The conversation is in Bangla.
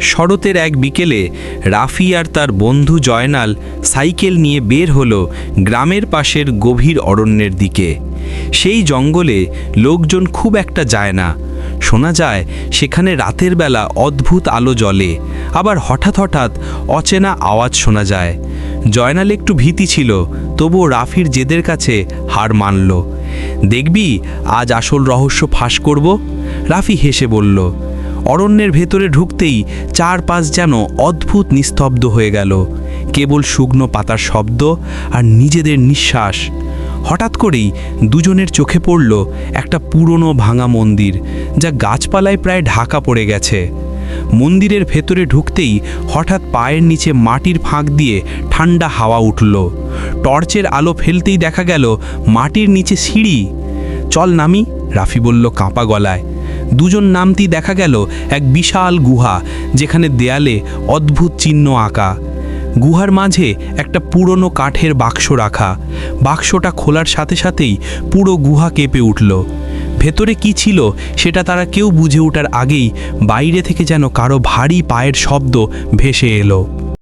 শরতের এক বিকেলে রাফি আর তার বন্ধু জয়নাল সাইকেল নিয়ে বের হলো গ্রামের পাশের গভীর অরণ্যের দিকে। সেই জঙ্গলে লোকজন খুব একটা যায় না। শোনা যায় সেখানে রাতের বেলা অদ্ভুত আলো জ্বলে, আবার হঠাৎ হঠাৎ অচেনা আওয়াজ শোনা যায়। জয়নাল একটু ভীতি ছিল, তবুও রাফির জেদের কাছে হার মানল। দেখবি, আজ আসল রহস্য ফাঁস করব, রাফি হেসে বলল। অরণ্যের ভেতরে ঢুকতেই চারপাশ যেন অদ্ভুত নিস্তব্ধ হয়ে গেল, কেবল শুকনো পাতার শব্দ আর নিজেদের নিঃশ্বাস। হঠাৎ করেই দুজনের চোখে পড়ল একটা পুরনো ভাঙা মন্দির, যা গাছপালায় প্রায় ঢাকা পড়ে গেছে। মন্দিরের ভেতরে ঢুকতেই হঠাৎ পায়ের নিচে মাটির ফাঁক দিয়ে ঠান্ডা হাওয়া উঠল। টর্চের আলো ফেলতেই দেখা গেল মাটির নিচে সিঁড়ি। চল নামি, রাফি বলল কাঁপা গলায়। দুজন নামতেই দেখা গেল এক বিশাল গুহা, যেখানে দেয়ালে অদ্ভুত চিহ্ন আঁকা। গুহার মাঝে একটা পুরনো কাঠের বাক্স রাখা। বাক্সটা খোলার সাথে সাথেই পুরো গুহা কেঁপে উঠল। ভেতরে কি ছিল সেটা তারা কেউ বুঝে ওঠার আগেই বাইরে থেকে যেন কারো ভারী পায়ের শব্দ ভেসে এলো।